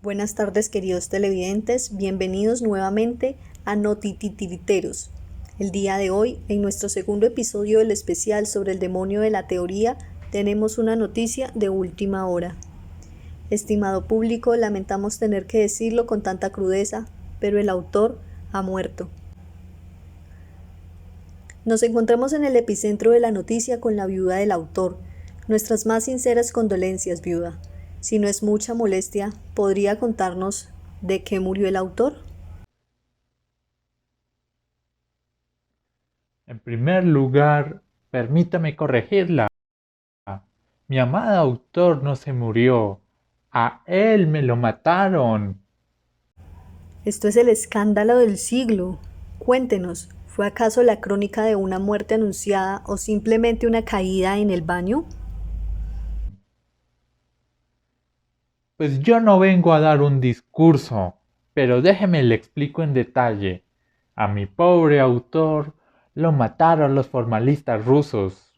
Buenas tardes, queridos televidentes, bienvenidos nuevamente a Notitiriteros. El día de hoy, en nuestro segundo episodio del especial sobre el demonio de la teoría, tenemos una noticia de última hora. Estimado público, lamentamos tener que decirlo con tanta crudeza, pero el autor ha muerto. Nos encontramos en el epicentro de la noticia con la viuda del autor. Nuestras más sinceras condolencias, viuda. Si no es mucha molestia, ¿podría contarnos de qué murió el autor? En primer lugar, permítame corregirla. Mi amado autor no se murió. A él me lo mataron. Esto es el escándalo del siglo. Cuéntenos, ¿fue acaso la crónica de una muerte anunciada o simplemente una caída en el baño? Pues yo no vengo a dar un discurso, pero déjeme le explico en detalle. A mi pobre autor lo mataron los formalistas rusos,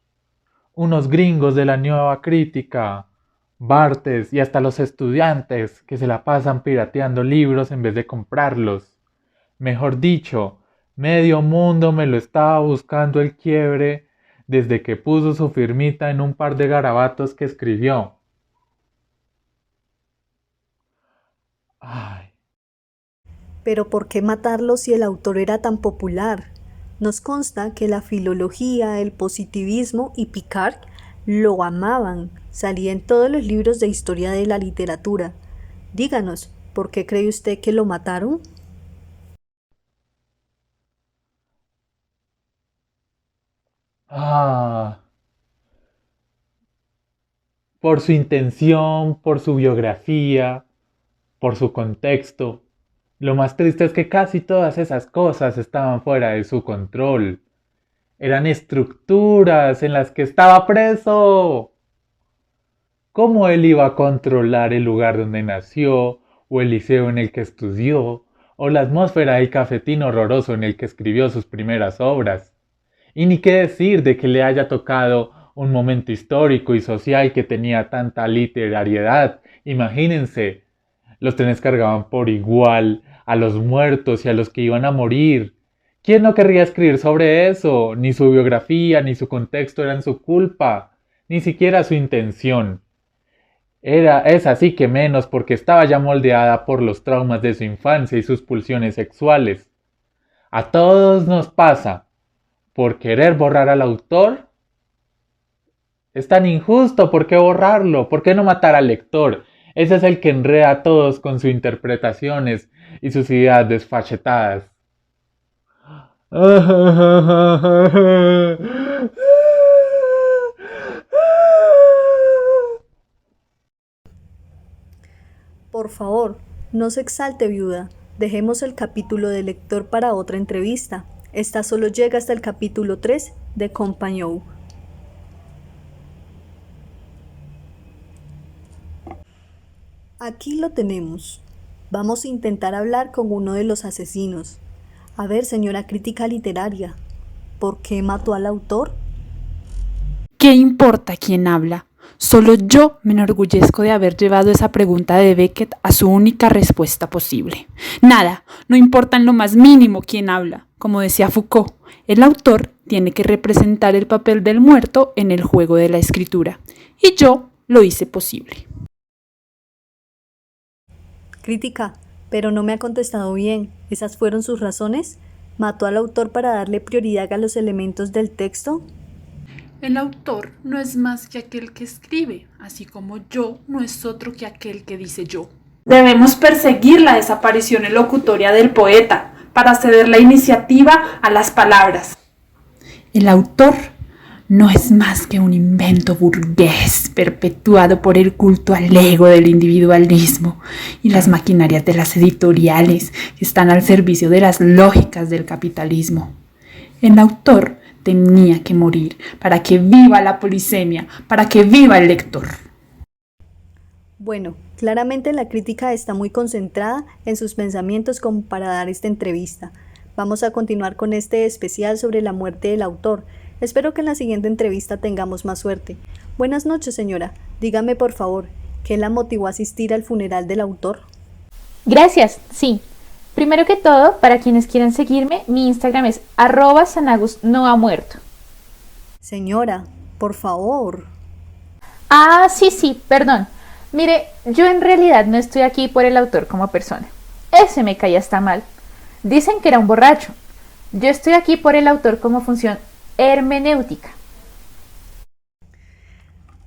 unos gringos de la nueva crítica, Bartes y hasta los estudiantes que se la pasan pirateando libros en vez de comprarlos. Mejor dicho, medio mundo me lo estaba buscando el quiebre desde que puso su firmita en un par de garabatos que escribió. Ay, Pero ¿por qué matarlo si el autor era tan popular? Nos consta que la filología, el positivismo y Picard lo amaban. Salía en todos los libros de historia de la literatura. Díganos, ¿por qué cree usted que lo mataron? ah, por su intención, por su biografía, por su contexto. Lo más triste es que casi todas esas cosas estaban fuera de su control. Eran estructuras en las que estaba preso. ¿Cómo él iba a controlar el lugar donde nació, o el liceo en el que estudió, o la atmósfera del cafetín horroroso en el que escribió sus primeras obras? Y ni qué decir de que le haya tocado un momento histórico y social que tenía tanta literariedad. Imagínense, los trenes cargaban por igual a los muertos y a los que iban a morir. ¿Quién no querría escribir sobre eso? Ni su biografía ni su contexto eran su culpa, ni siquiera su intención. Es así que menos porque estaba ya moldeada por los traumas de su infancia y sus pulsiones sexuales. A todos nos pasa. Por querer borrar al autor, es tan injusto. ¿Por qué borrarlo? ¿Por qué no matar al lector? Ese es el que enreda a todos con sus interpretaciones y sus ideas desfachetadas. Por favor, no se exalte, viuda. Dejemos el capítulo de lector para otra entrevista. Esta solo llega hasta el capítulo 3 de Compagnon. Aquí lo tenemos. Vamos a intentar hablar con uno de los asesinos. A ver, señora crítica literaria, ¿por qué mató al autor? ¿Qué importa quién habla? Solo yo me enorgullezco de haber llevado esa pregunta de Beckett a su única respuesta posible. Nada, no importa en lo más mínimo quién habla. Como decía Foucault, el autor tiene que representar el papel del muerto en el juego de la escritura. Y yo lo hice posible. Crítica, pero no me ha contestado bien. ¿Esas fueron sus razones? ¿Mató al autor para darle prioridad a los elementos del texto? El autor no es más que aquel que escribe, así como yo no es otro que aquel que dice yo. Debemos perseguir la desaparición elocutoria del poeta para ceder la iniciativa a las palabras. El autor no es más que un invento burgués perpetuado por el culto al ego del individualismo y las maquinarias de las editoriales que están al servicio de las lógicas del capitalismo. El autor tenía que morir para que viva la polisemia, para que viva el lector. Bueno, claramente la crítica está muy concentrada en sus pensamientos como para dar esta entrevista. Vamos a continuar con este especial sobre la muerte del autor. Espero que en la siguiente entrevista tengamos más suerte. Buenas noches, señora. Dígame, por favor, ¿qué la motivó a asistir al funeral del autor? Gracias, sí. Primero que todo, para quienes quieran seguirme, mi Instagram es @sanagusnohamuerto. Señora, por favor. Ah, sí, sí, perdón. Mire, yo en realidad no estoy aquí por el autor como persona. Ese me caía hasta mal. Dicen que era un borracho. Yo estoy aquí por el autor como función hermenéutica.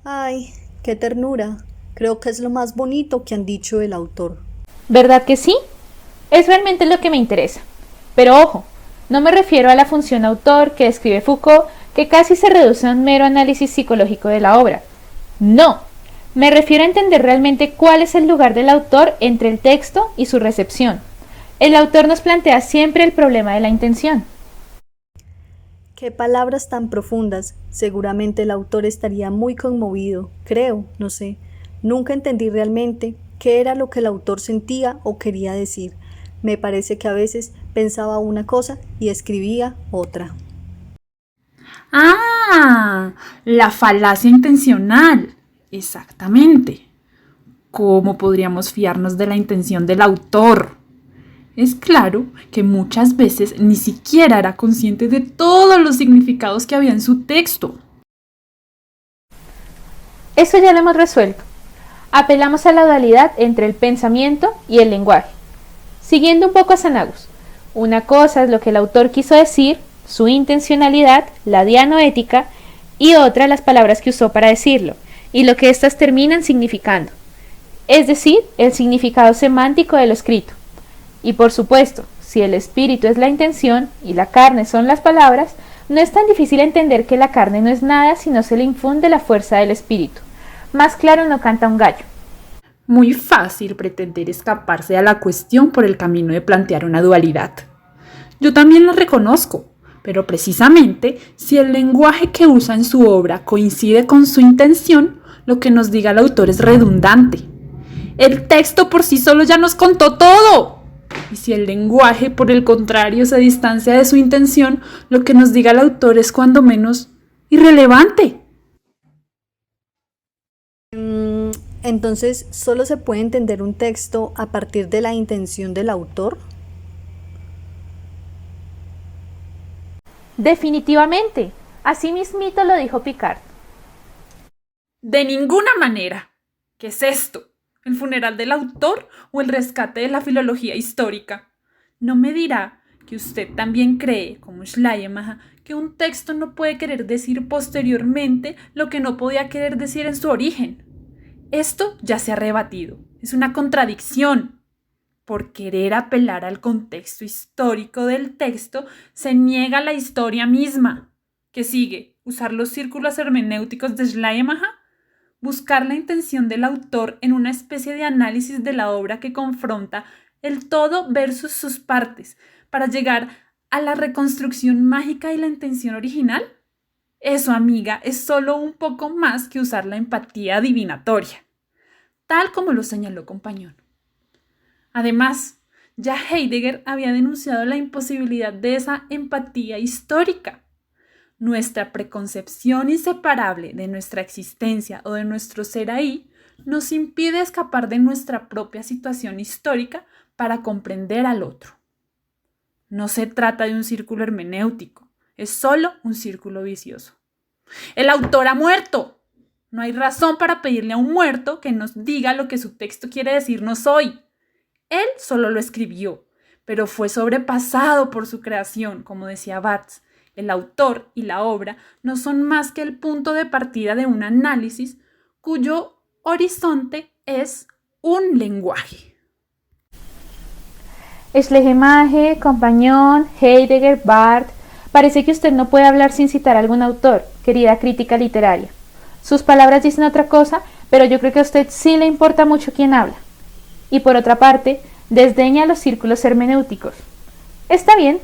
Ay, qué ternura. Creo que es lo más bonito que han dicho del autor. ¿Verdad que sí? Es realmente lo que me interesa. Pero ojo, no me refiero a la función autor que describe Foucault, que casi se reduce a un mero análisis psicológico de la obra. No, me refiero a entender realmente cuál es el lugar del autor entre el texto y su recepción. El autor nos plantea siempre el problema de la intención. Qué palabras tan profundas. Seguramente el autor estaría muy conmovido. Creo, no sé. Nunca entendí realmente qué era lo que el autor sentía o quería decir. Me parece que a veces pensaba una cosa y escribía otra. Ah, la falacia intencional. Exactamente. ¿Cómo podríamos fiarnos de la intención del autor? Es claro que muchas veces ni siquiera era consciente de todos los significados que había en su texto. Eso ya lo hemos resuelto. Apelamos a la dualidad entre el pensamiento y el lenguaje. Siguiendo un poco a Sanagus, una cosa es lo que el autor quiso decir, su intencionalidad, la dianoética, y otra las palabras que usó para decirlo, y lo que éstas terminan significando, es decir, el significado semántico de lo escrito. Y por supuesto, si el espíritu es la intención y la carne son las palabras, no es tan difícil entender que la carne no es nada si no se le infunde la fuerza del espíritu. Más claro no canta un gallo. Muy fácil pretender escaparse a la cuestión por el camino de plantear una dualidad. Yo también la reconozco, pero precisamente si el lenguaje que usa en su obra coincide con su intención, lo que nos diga el autor es redundante. El texto por sí solo ya nos contó todo. Y si el lenguaje, por el contrario, se distancia de su intención, lo que nos diga el autor es cuando menos irrelevante. Entonces, ¿solo se puede entender un texto a partir de la intención del autor? Definitivamente. Así mismito lo dijo Picard. De ninguna manera. ¿Qué es esto? ¿El funeral del autor o el rescate de la filología histórica? No me dirá que usted también cree, como Schleiermacher, que un texto no puede querer decir posteriormente lo que no podía querer decir en su origen. Esto ya se ha rebatido. Es una contradicción. Por querer apelar al contexto histórico del texto, se niega la historia misma. ¿Qué sigue? ¿Usar los círculos hermenéuticos de Schleiermacher? Buscar la intención del autor en una especie de análisis de la obra que confronta el todo versus sus partes para llegar a la reconstrucción mágica y la intención original. Eso, amiga, es solo un poco más que usar la empatía adivinatoria, tal como lo señaló Compañón. Además, ya Heidegger había denunciado la imposibilidad de esa empatía histórica. Nuestra preconcepción inseparable de nuestra existencia o de nuestro ser ahí nos impide escapar de nuestra propia situación histórica para comprender al otro. No se trata de un círculo hermenéutico, es solo un círculo vicioso. El autor ha muerto. No hay razón para pedirle a un muerto que nos diga lo que su texto quiere decirnos hoy. Él solo lo escribió, pero fue sobrepasado por su creación, como decía Barthes. El autor y la obra no son más que el punto de partida de un análisis cuyo horizonte es un lenguaje. Schleiermacher, Compañón, Heidegger, Barthes. Parece que usted no puede hablar sin citar a algún autor, querida crítica literaria. Sus palabras dicen otra cosa, pero yo creo que a usted sí le importa mucho quién habla. Y por otra parte, desdeña los círculos hermenéuticos. Está bien,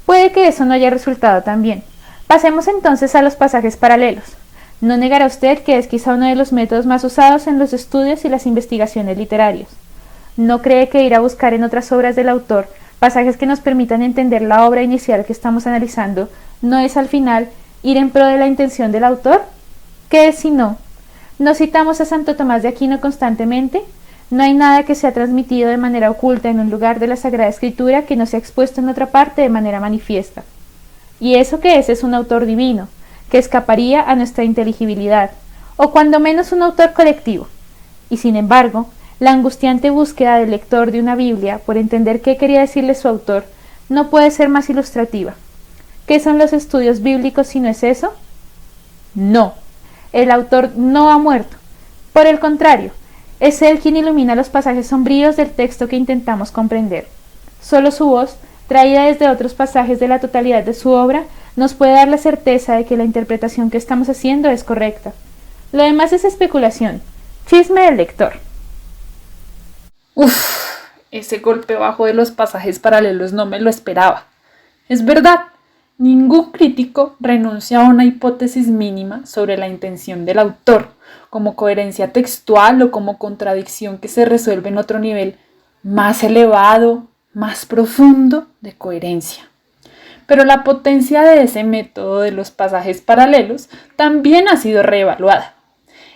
puede que eso no haya resultado tan bien. Pasemos entonces a los pasajes paralelos. No negará usted que es quizá uno de los métodos más usados en los estudios y las investigaciones literarias. ¿No cree que ir a buscar en otras obras del autor pasajes que nos permitan entender la obra inicial que estamos analizando no es al final ir en pro de la intención del autor? ¿Qué es si no? ¿No citamos a Santo Tomás de Aquino constantemente? No hay nada que sea transmitido de manera oculta en un lugar de la Sagrada Escritura que no sea expuesto en otra parte de manera manifiesta. Y eso que es un autor divino, que escaparía a nuestra inteligibilidad, o cuando menos un autor colectivo. Y sin embargo, la angustiante búsqueda del lector de una Biblia por entender qué quería decirle su autor no puede ser más ilustrativa. ¿Qué son los estudios bíblicos si no es eso? No, el autor no ha muerto. Por el contrario, es él quien ilumina los pasajes sombríos del texto que intentamos comprender. Solo su voz, traída desde otros pasajes de la totalidad de su obra, nos puede dar la certeza de que la interpretación que estamos haciendo es correcta. Lo demás es especulación, chisme del lector. Ese golpe bajo de los pasajes paralelos no me lo esperaba. Es verdad, ningún crítico renuncia a una hipótesis mínima sobre la intención del autor, como coherencia textual o como contradicción que se resuelve en otro nivel más elevado, más profundo de coherencia. Pero la potencia de ese método de los pasajes paralelos también ha sido reevaluada.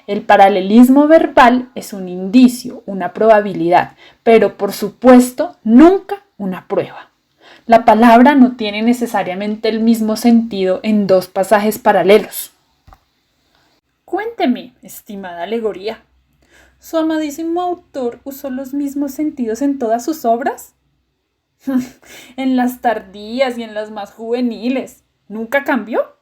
El paralelismo verbal es un indicio, una probabilidad, pero por supuesto nunca una prueba. La palabra no tiene necesariamente el mismo sentido en dos pasajes paralelos. Cuénteme, estimada alegoría, ¿su amadísimo autor usó los mismos sentidos en todas sus obras? En las tardías y en las más juveniles, ¿nunca cambió?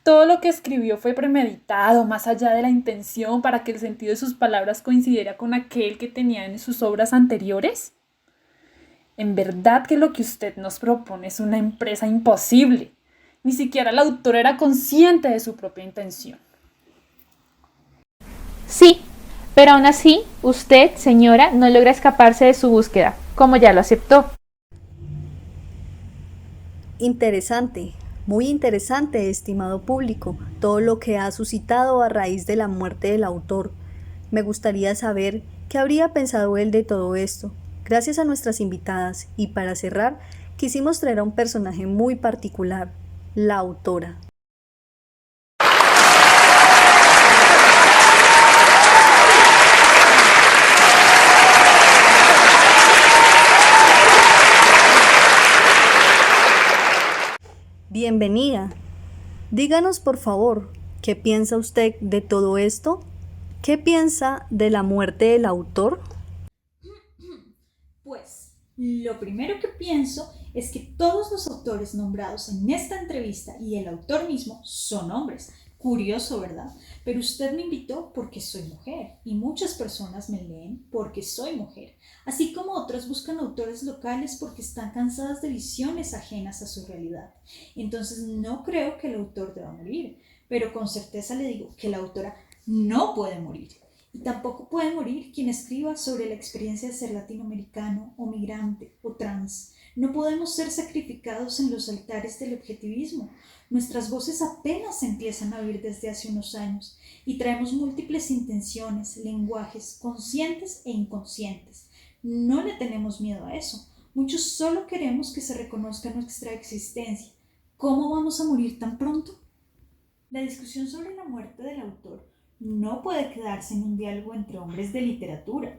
Todo lo que escribió fue premeditado, más allá de la intención, para que el sentido de sus palabras coincidiera con aquel que tenía en sus obras anteriores. En verdad que lo que usted nos propone es una empresa imposible. Ni siquiera el autor era consciente de su propia intención. Sí, pero aún así, usted, señora, no logra escaparse de su búsqueda, como ya lo aceptó. Interesante, muy interesante, estimado público, todo lo que ha suscitado a raíz de la muerte del autor. Me gustaría saber qué habría pensado él de todo esto. Gracias a nuestras invitadas y para cerrar, quisimos traer a un personaje muy particular, la autora. Bienvenida. Díganos por favor, ¿qué piensa usted de todo esto? ¿Qué piensa de la muerte del autor? Pues, lo primero que pienso es que todos los autores nombrados en esta entrevista y el autor mismo son hombres. Curioso, ¿verdad? Pero usted me invitó porque soy mujer y muchas personas me leen porque soy mujer, así como otras buscan autores locales porque están cansadas de visiones ajenas a su realidad. Entonces no creo que el autor deba morir, pero con certeza le digo que la autora no puede morir. Y tampoco puede morir quien escriba sobre la experiencia de ser latinoamericano o migrante o trans. No podemos ser sacrificados en los altares del objetivismo. Nuestras voces apenas empiezan a oír desde hace unos años y traemos múltiples intenciones, lenguajes conscientes e inconscientes. No le tenemos miedo a eso. Muchos solo queremos que se reconozca nuestra existencia. ¿Cómo vamos a morir tan pronto? La discusión sobre la muerte del autor no puede quedarse en un diálogo entre hombres de literatura.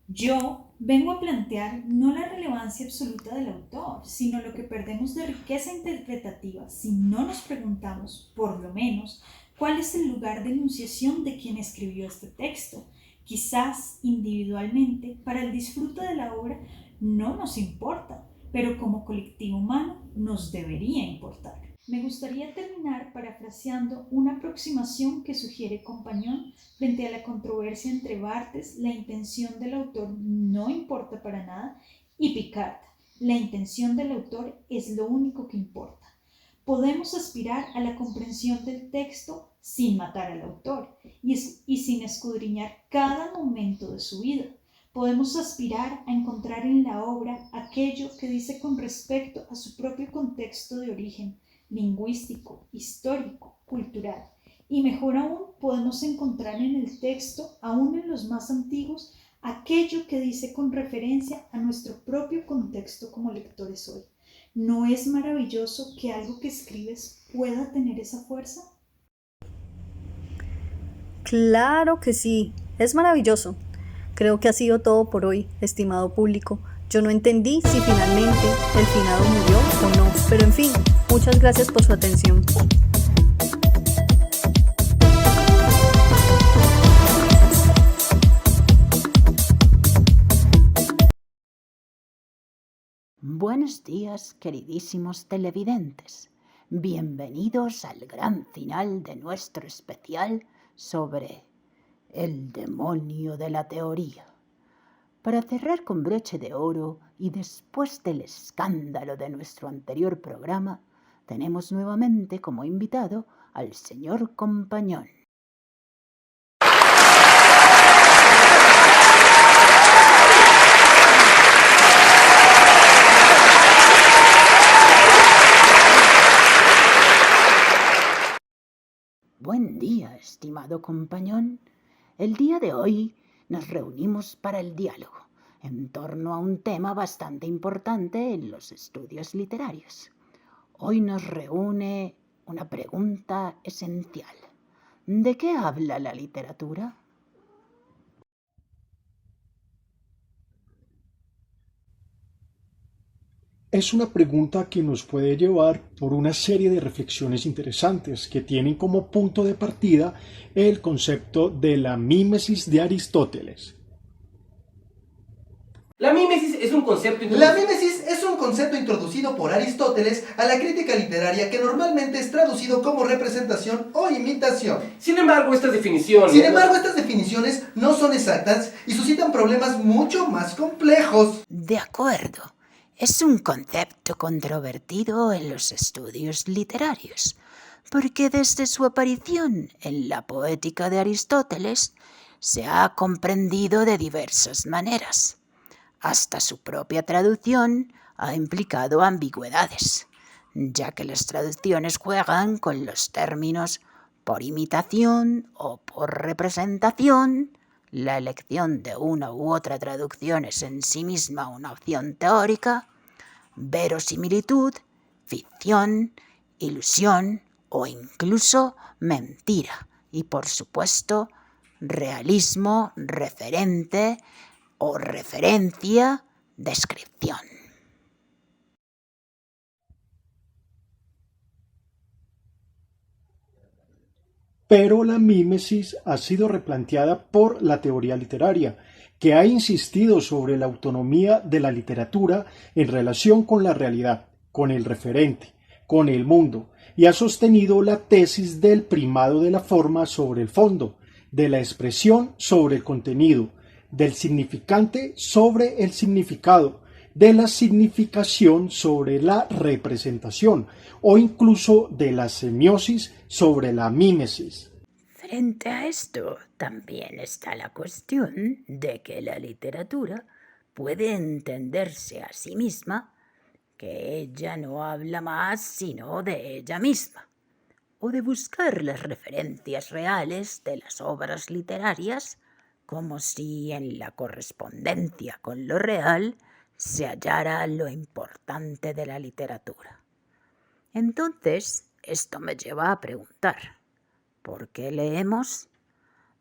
Yo vengo a plantear no la relevancia absoluta del autor, sino lo que perdemos de riqueza interpretativa si no nos preguntamos, por lo menos, cuál es el lugar de enunciación de quien escribió este texto. Quizás individualmente, para el disfrute de la obra, no nos importa, pero como colectivo humano nos debería importar. Me gustaría terminar parafraseando una aproximación que sugiere Compañón frente a la controversia entre Barthes, la intención del autor no importa para nada, y Picard, la intención del autor es lo único que importa. Podemos aspirar a la comprensión del texto sin matar al autor y sin escudriñar cada momento de su vida. Podemos aspirar a encontrar en la obra aquello que dice con respecto a su propio contexto de origen, lingüístico, histórico, cultural. Y mejor aún, podemos encontrar en el texto, aún en los más antiguos, aquello que dice con referencia a nuestro propio contexto como lectores hoy. ¿No es maravilloso que algo que escribes pueda tener esa fuerza? Claro que sí, es maravilloso. Creo que ha sido todo por hoy, estimado público. Yo no entendí si finalmente el finado murió o no, pero en fin, muchas gracias por su atención. Buenos días, queridísimos televidentes. Bienvenidos al gran final de nuestro especial sobre el demonio de la teoría. Para cerrar con broche de oro y después del escándalo de nuestro anterior programa, tenemos nuevamente como invitado al señor Compañón. Buen día, estimado compañón. El día de hoy nos reunimos para el diálogo en torno a un tema bastante importante en los estudios literarios. Hoy nos reúne una pregunta esencial. ¿De qué habla la literatura? Es una pregunta que nos puede llevar por una serie de reflexiones interesantes que tienen como punto de partida el concepto de la mímesis de Aristóteles. La mímesis es un concepto introducido por Aristóteles a la crítica literaria que normalmente es traducido como representación o imitación. Sin embargo, estas definiciones no son exactas y suscitan problemas mucho más complejos. De acuerdo. Es un concepto controvertido en los estudios literarios, porque desde su aparición en la poética de Aristóteles se ha comprendido de diversas maneras. Hasta su propia traducción ha implicado ambigüedades, ya que las traducciones juegan con los términos por imitación o por representación. La elección de una u otra traducción es en sí misma una opción teórica, verosimilitud, ficción, ilusión o incluso mentira. Y por supuesto, realismo, referente o referencia, descripción. Pero la mímesis ha sido replanteada por la teoría literaria, que ha insistido sobre la autonomía de la literatura en relación con la realidad, con el referente, con el mundo, y ha sostenido la tesis del primado de la forma sobre el fondo, de la expresión sobre el contenido, del significante sobre el significado, de la significación sobre la representación o incluso de la semiosis sobre la mímesis. Frente a esto, también está la cuestión de que la literatura puede entenderse a sí misma, que ella no habla más sino de ella misma, o de buscar las referencias reales de las obras literarias como si en la correspondencia con lo real se hallara lo importante de la literatura. Entonces, esto me lleva a preguntar, ¿por qué leemos?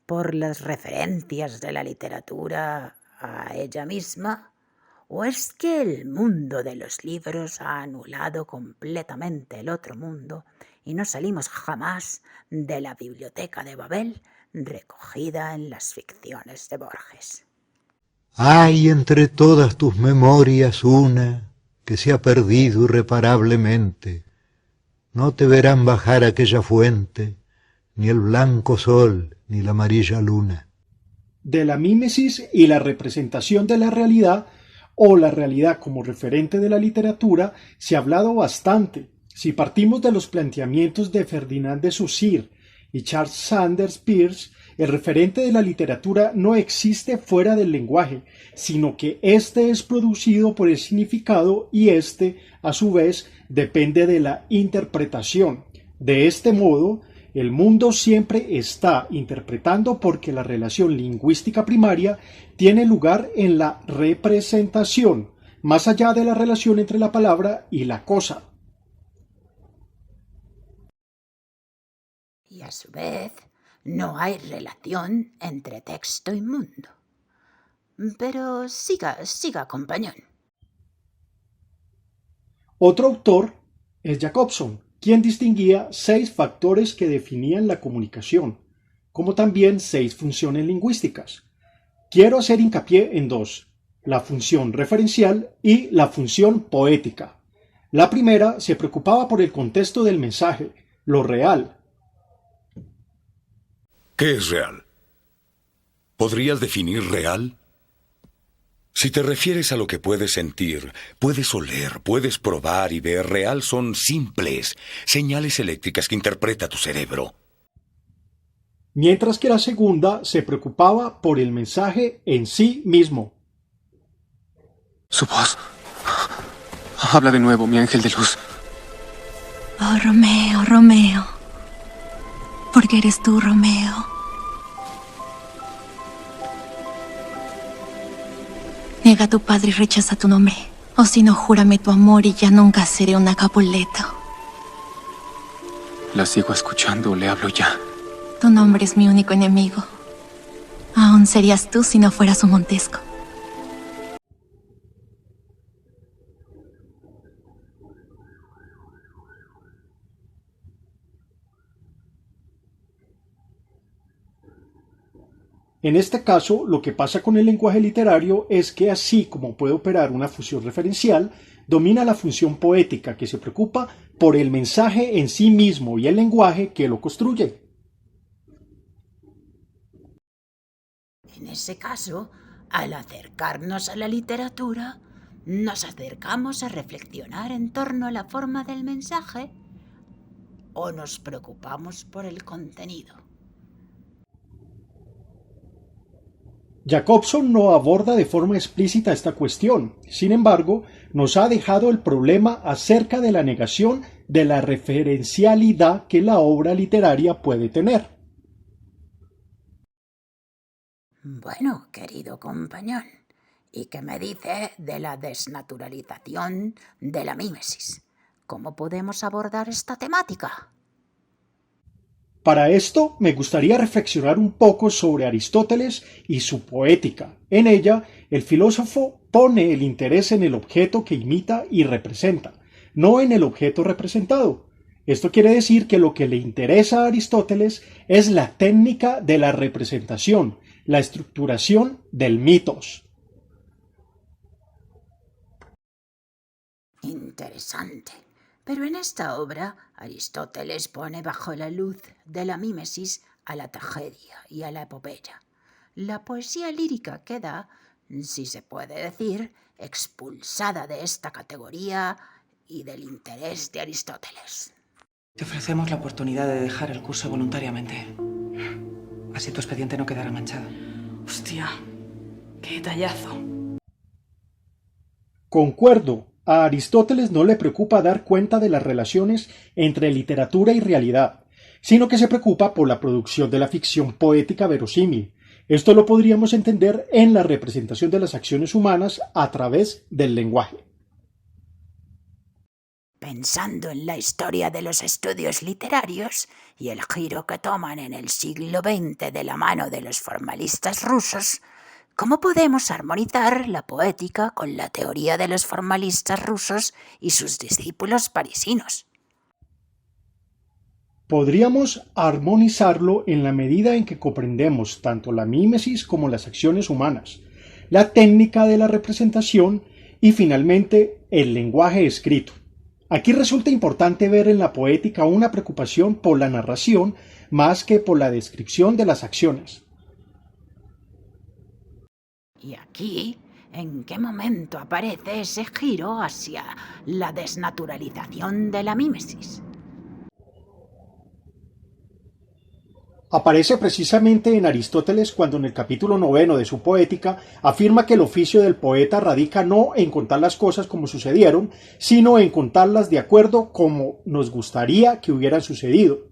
¿Por las referencias de la literatura a ella misma? ¿O es que el mundo de los libros ha anulado completamente el otro mundo y no salimos jamás de la biblioteca de Babel recogida en las ficciones de Borges? Hay entre todas tus memorias una que se ha perdido irreparablemente. No te verán bajar aquella fuente, ni el blanco sol, ni la amarilla luna. De la mímesis y la representación de la realidad, o la realidad como referente de la literatura, se ha hablado bastante. Si partimos de los planteamientos de Ferdinand de Saussure y Charles Sanders Peirce, el referente de la literatura no existe fuera del lenguaje, sino que éste es producido por el significado y éste, a su vez, depende de la interpretación. De este modo, el mundo siempre está interpretando porque la relación lingüística primaria tiene lugar en la representación, más allá de la relación entre la palabra y la cosa. Y a su vez, no hay relación entre texto y mundo. Pero siga, compañón. Otro autor es Jacobson, quien distinguía 6 factores que definían la comunicación, como también 6 funciones lingüísticas. Quiero hacer hincapié en 2, la función referencial y la función poética. La primera se preocupaba por el contexto del mensaje, lo real. ¿Qué es real? ¿Podrías definir real? Si te refieres a lo que puedes sentir, puedes oler, puedes probar y ver, real son simples señales eléctricas que interpreta tu cerebro. Mientras que la segunda se preocupaba por el mensaje en sí mismo. Su voz. Habla de nuevo, mi ángel de luz. Oh, Romeo, Romeo. Porque eres tú, Romeo. Niega a tu padre y rechaza tu nombre. O si no, júrame tu amor y ya nunca seré una Capuleto. La sigo escuchando, le hablo ya. Tu nombre es mi único enemigo. Aún serías tú si no fueras un Montesco. En este caso, lo que pasa con el lenguaje literario es que así como puede operar una función referencial, domina la función poética que se preocupa por el mensaje en sí mismo y el lenguaje que lo construye. En ese caso, al acercarnos a la literatura, nos acercamos a reflexionar en torno a la forma del mensaje o nos preocupamos por el contenido. Jacobson no aborda de forma explícita esta cuestión, sin embargo, nos ha dejado el problema acerca de la negación de la referencialidad que la obra literaria puede tener. Bueno, querido compañón, ¿y qué me dice de la desnaturalización de la mímesis? ¿Cómo podemos abordar esta temática? Para esto me gustaría reflexionar un poco sobre Aristóteles y su poética. En ella, el filósofo pone el interés en el objeto que imita y representa, no en el objeto representado. Esto quiere decir que lo que le interesa a Aristóteles es la técnica de la representación, la estructuración del mitos. Interesante. Pero en esta obra, Aristóteles pone bajo la luz de la mímesis a la tragedia y a la epopeya. La poesía lírica queda, si se puede decir, expulsada de esta categoría y del interés de Aristóteles. Te ofrecemos la oportunidad de dejar el curso voluntariamente. Así tu expediente no quedará manchado. Hostia, qué detallazo. Concuerdo. A Aristóteles no le preocupa dar cuenta de las relaciones entre literatura y realidad, sino que se preocupa por la producción de la ficción poética verosímil. Esto lo podríamos entender en la representación de las acciones humanas a través del lenguaje. Pensando en la historia de los estudios literarios y el giro que toman en el siglo XX de la mano de los formalistas rusos, ¿cómo podemos armonizar la poética con la teoría de los formalistas rusos y sus discípulos parisinos? Podríamos armonizarlo en la medida en que comprendemos tanto la mímesis como las acciones humanas, la técnica de la representación y finalmente el lenguaje escrito. Aquí resulta importante ver en la poética una preocupación por la narración más que por la descripción de las acciones. Y aquí, ¿en qué momento aparece ese giro hacia la desnaturalización de la mímesis? Aparece precisamente en Aristóteles cuando en el capítulo 9 de su Poética afirma que el oficio del poeta radica no en contar las cosas como sucedieron, sino en contarlas de acuerdo como nos gustaría que hubieran sucedido,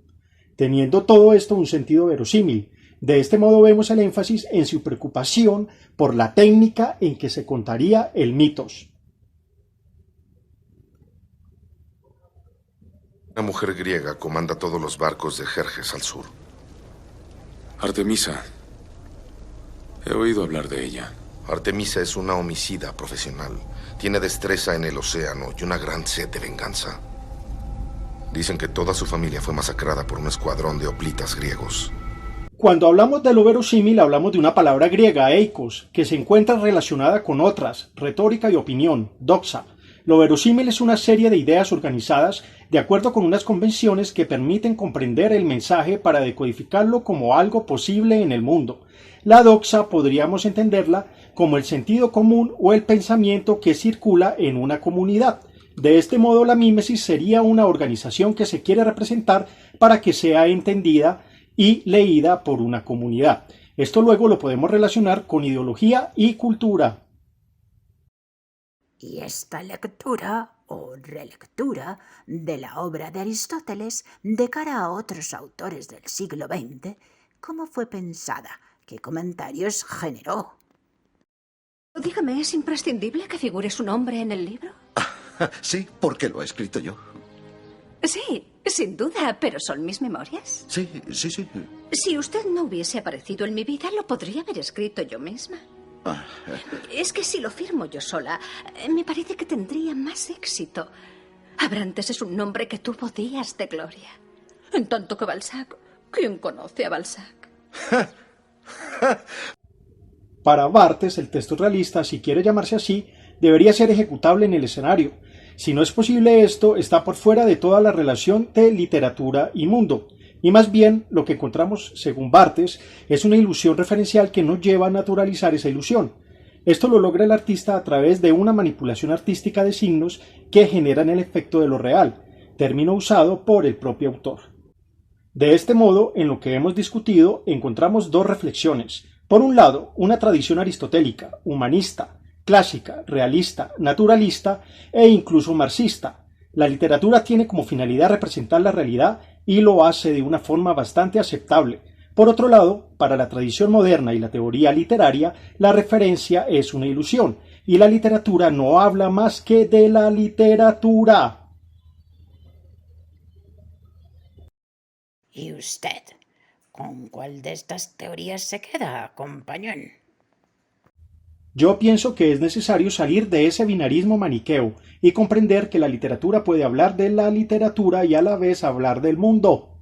teniendo todo esto un sentido verosímil. De este modo vemos el énfasis en su preocupación por la técnica en que se contaría el mitos. Una mujer griega comanda todos los barcos de Jerjes al sur. Artemisa. He oído hablar de ella. Artemisa es una homicida profesional. Tiene destreza en el océano y una gran sed de venganza. Dicen que toda su familia fue masacrada por un escuadrón de hoplitas griegos. Cuando hablamos de lo verosímil, hablamos de una palabra griega, eikos, que se encuentra relacionada con otras, retórica y opinión, doxa. Lo verosímil es una serie de ideas organizadas de acuerdo con unas convenciones que permiten comprender el mensaje para decodificarlo como algo posible en el mundo. La doxa podríamos entenderla como el sentido común o el pensamiento que circula en una comunidad. De este modo, la mímesis sería una organización que se quiere representar para que sea entendida y leída por una comunidad. Esto luego lo podemos relacionar con ideología y cultura. Y esta lectura o relectura de la obra de Aristóteles de cara a otros autores del siglo XX, ¿cómo fue pensada? ¿Qué comentarios generó? Dígame, ¿es imprescindible que figure su nombre en el libro? Sí, porque lo he escrito yo. Sí, sin duda, pero ¿son mis memorias? Sí. Si usted no hubiese aparecido en mi vida, lo podría haber escrito yo misma. Es que si lo firmo yo sola, me parece que tendría más éxito. Abrantes es un nombre que tuvo días de gloria. En tanto que Balzac, ¿quién conoce a Balzac? Para Barthes, el texto realista, si quiere llamarse así, debería ser ejecutable en el escenario. Si no es posible esto, está por fuera de toda la relación de literatura y mundo. Y más bien, lo que encontramos, según Barthes, es una ilusión referencial que nos lleva a naturalizar esa ilusión. Esto lo logra el artista a través de una manipulación artística de signos que generan el efecto de lo real, término usado por el propio autor. De este modo, en lo que hemos discutido, encontramos dos reflexiones. Por un lado, una tradición aristotélica, humanista, clásica, realista, naturalista e incluso marxista. La literatura tiene como finalidad representar la realidad y lo hace de una forma bastante aceptable. Por otro lado, para la tradición moderna y la teoría literaria, la referencia es una ilusión, y la literatura no habla más que de la literatura. ¿Y usted? ¿Con cuál de estas teorías se queda, compañón? Yo pienso que es necesario salir de ese binarismo maniqueo y comprender que la literatura puede hablar de la literatura y a la vez hablar del mundo.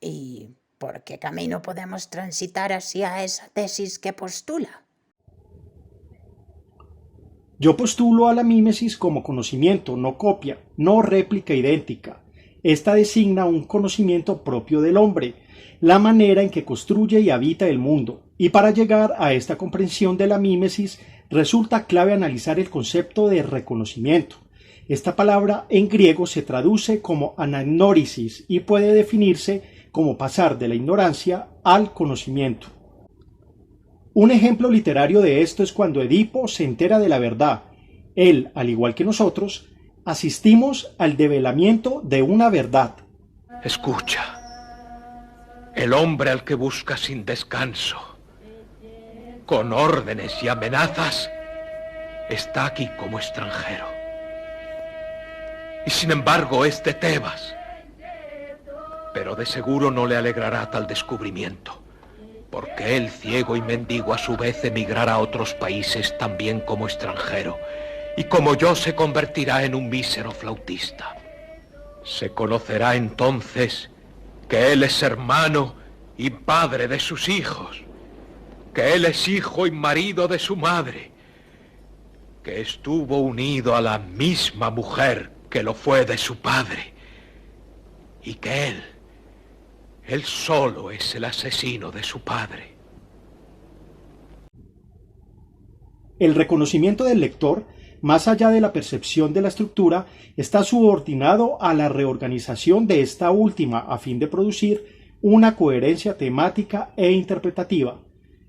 ¿Y por qué camino podemos transitar hacia esa tesis que postula? Yo postulo a la mímesis como conocimiento, no copia, no réplica idéntica. Esta designa un conocimiento propio del hombre, la manera en que construye y habita el mundo, y para llegar a esta comprensión de la mímesis resulta clave analizar el concepto de reconocimiento. Esta palabra en griego se traduce como anagnórisis y puede definirse como pasar de la ignorancia al conocimiento. Un ejemplo literario de esto es cuando Edipo se entera de la verdad. Él, al igual que nosotros, asistimos al develamiento de una verdad. Escucha. El hombre al que busca sin descanso, con órdenes y amenazas, está aquí como extranjero. Y sin embargo es de Tebas. Pero de seguro no le alegrará tal descubrimiento, porque él, ciego y mendigo, a su vez emigrará a otros países también como extranjero, y como yo se convertirá en un mísero flautista. Se conocerá entonces que él es hermano y padre de sus hijos, que él es hijo y marido de su madre, que estuvo unido a la misma mujer que lo fue de su padre, y que él solo es el asesino de su padre. El reconocimiento del lector, más allá de la percepción de la estructura, está subordinado a la reorganización de esta última a fin de producir una coherencia temática e interpretativa.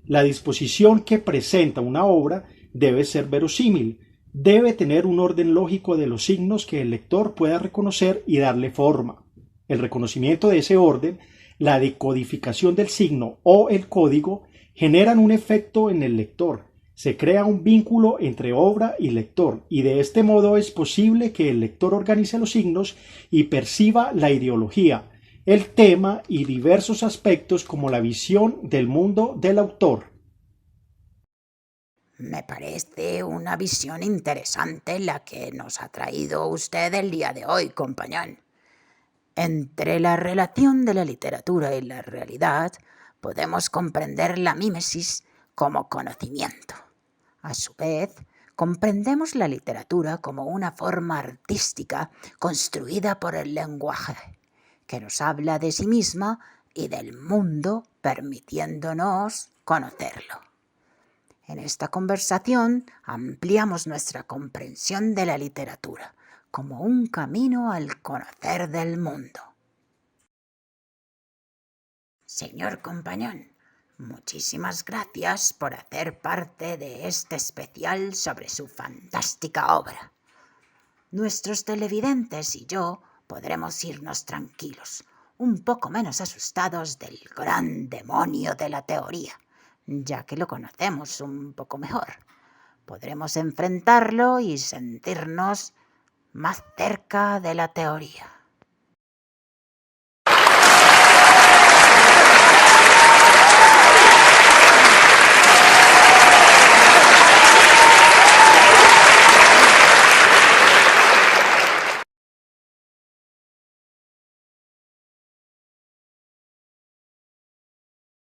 La disposición que presenta una obra debe ser verosímil, debe tener un orden lógico de los signos que el lector pueda reconocer y darle forma. El reconocimiento de ese orden, la decodificación del signo o el código generan un efecto en el lector. Se crea un vínculo entre obra y lector, y de este modo es posible que el lector organice los signos y perciba la ideología. el tema y diversos aspectos como la visión del mundo del autor. Me parece una visión interesante la que nos ha traído usted el día de hoy, compañón. Entre la relación de la literatura y la realidad podemos comprender la mímesis como conocimiento. A su vez, comprendemos la literatura como una forma artística construida por el lenguaje, que nos habla de sí misma y del mundo, permitiéndonos conocerlo. En esta conversación ampliamos nuestra comprensión de la literatura como un camino al conocer del mundo. Señor compañón, muchísimas gracias por hacer parte de este especial sobre su fantástica obra. Nuestros televidentes y yo podremos irnos tranquilos, un poco menos asustados del gran demonio de la teoría, ya que lo conocemos un poco mejor. Podremos enfrentarlo y sentirnos más cerca de la teoría.